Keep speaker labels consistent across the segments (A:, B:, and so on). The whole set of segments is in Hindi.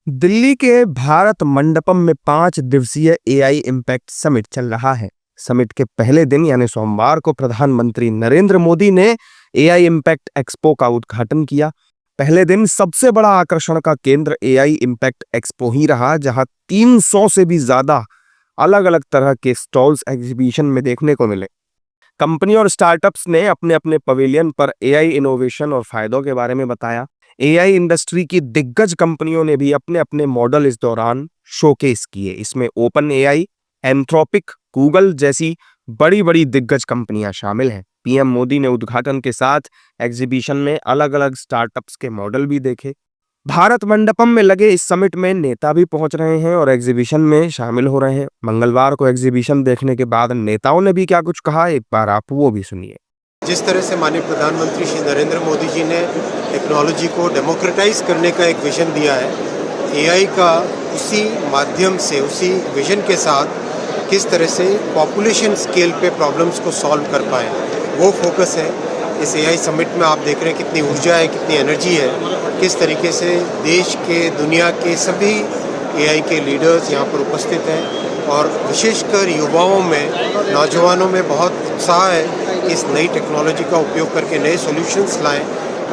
A: दिल्ली के भारत मंडपम में 5 दिवसीय एआई इम्पैक्ट समिट चल रहा है। समिट के पहले दिन यानी सोमवार को प्रधानमंत्री नरेंद्र मोदी ने एआई इम्पैक्ट एक्सपो का उद्घाटन किया। पहले दिन सबसे बड़ा आकर्षण का केंद्र एआई इम्पैक्ट एक्सपो ही रहा, जहां 300 से भी ज्यादा अलग अलग तरह के स्टॉल्स एग्जीबिशन में देखने को मिले। कंपनी और स्टार्टअप्स ने अपने अपने पवेलियन पर एआई इनोवेशन और फायदों के बारे में बताया। एआई इंडस्ट्री की दिग्गज कंपनियों ने भी अपने अपने मॉडल इस दौरान शोकेस किए। इसमें ओपन एआई, एंथ्रोपिक, गूगल जैसी बड़ी बड़ी दिग्गज कंपनियां शामिल हैं। पीएम मोदी ने उद्घाटन के साथ एग्जीबिशन में अलग अलग स्टार्टअप्स के मॉडल भी देखे। भारत मंडपम में लगे इस समिट में नेता भी पहुंच रहे हैं और एग्जीबिशन में शामिल हो रहे हैं। मंगलवार को एग्जीबिशन देखने के बाद नेताओं ने भी क्या कुछ कहा, एक बार आप वो भी सुनिए।
B: जिस तरह से माननीय प्रधानमंत्री श्री नरेंद्र मोदी जी ने टेक्नोलॉजी को डेमोक्रेटाइज करने का एक विजन दिया है, एआई का उसी माध्यम से, उसी विजन के साथ किस तरह से पॉपुलेशन स्केल पे प्रॉब्लम्स को सॉल्व कर पाए, वो फोकस है इस एआई समिट में। आप देख रहे हैं कितनी ऊर्जा है, कितनी एनर्जी है, किस तरीके से देश के, दुनिया के सभी एआई के लीडर्स यहाँ पर उपस्थित हैं और विशेषकर युवाओं में, नौजवानों में बहुत उत्साह है इस नई टेक्नोलॉजी का उपयोग करके नए सॉल्यूशंस लाएं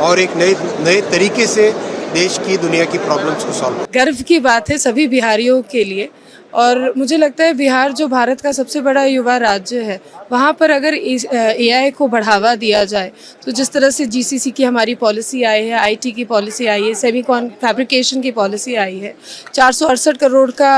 B: और एक नए तरीके से देश की, दुनिया की प्रॉब्लम्स को सॉल्व।
C: गर्व की बात है सभी बिहारियों के लिए, और मुझे लगता है बिहार जो भारत का सबसे बड़ा युवा राज्य है, वहाँ पर अगर एआई को बढ़ावा दिया जाए तो जिस तरह से जीसीसी की हमारी पॉलिसी आई है, आईटी की पॉलिसी आई है, सेमीकॉन फैब्रिकेशन की पॉलिसी आई है, 468 करोड़ का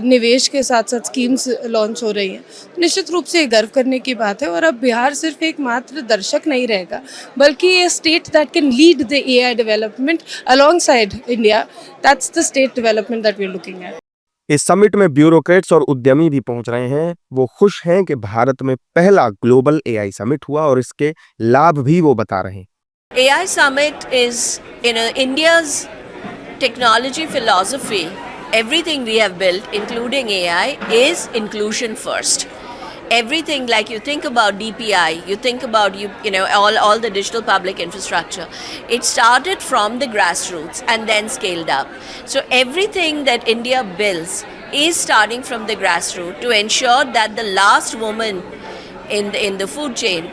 C: निवेश के साथ साथ स्कीम्स लॉन्च हो रही हैं, निश्चित रूप से गर्व करने की बात है। और अब बिहार सिर्फ एक मात्र दर्शक नहीं रहेगा, बल्कि ये state that can lead the AI development alongside India. That's the state development that we are looking at.
A: इस समिट में ब्यूरोक्रेट्स और उद्यमी भी पहुंच रहे हैं। वो खुश हैं कि भारत में पहला ग्लोबल एआई समिट हुआ और इसके लाभ भी वो बता रहे हैं।
D: AI Summit is India's technology philosophy. Everything we have built, including AI, is inclusion first. Everything, like you think about DPI, you think about all the digital public infrastructure. It started from the grassroots and then scaled up. So everything that India builds is starting from the grassroots to ensure that the last woman in the food chain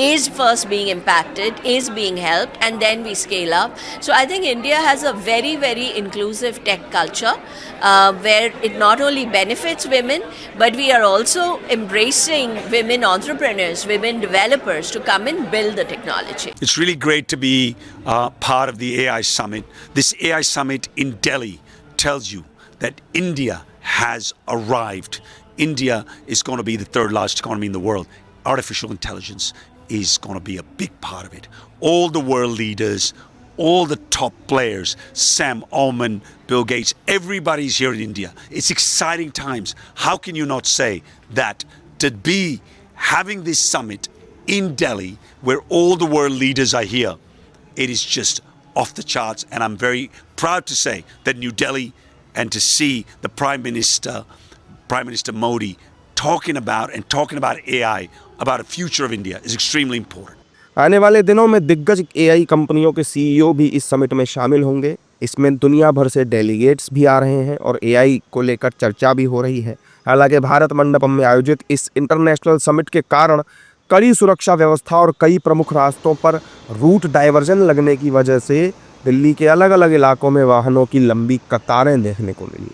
D: is first being impacted, is being helped, and then we scale up. So I think India has a very, very inclusive tech culture where it not only benefits women, but we are also embracing women entrepreneurs, women developers to come and build the technology.
E: It's really great to be part of the AI Summit. This AI Summit in Delhi tells you that India has arrived. India is going to be the third largest economy in the world. Artificial intelligence is going to be a big part of it. All the world leaders, all the top players, Sam Altman, Bill Gates, everybody's here in India. It's exciting times. How can you not say that to be having this summit in Delhi where all the world leaders are here, it is just off the charts, and I'm very proud to say that New Delhi, and to see the Prime Minister Modi talking about AI, about a future of India is extremely important.
A: आने वाले दिनों में दिग्गज एआई कंपनियों के सीईओ भी इस समिट में शामिल होंगे। इसमें दुनिया भर से डेलीगेट्स भी आ रहे हैं और एआई को लेकर चर्चा भी हो रही है। हालांकि भारत मंडपम में आयोजित इस इंटरनेशनल समिट के कारण कड़ी सुरक्षा व्यवस्था और कई प्रमुख रास्तों पर रूट डाइवर्जन लगने की वजह से दिल्ली के अलग अलग इलाकों में वाहनों की लंबी कतारें देखने को मिली।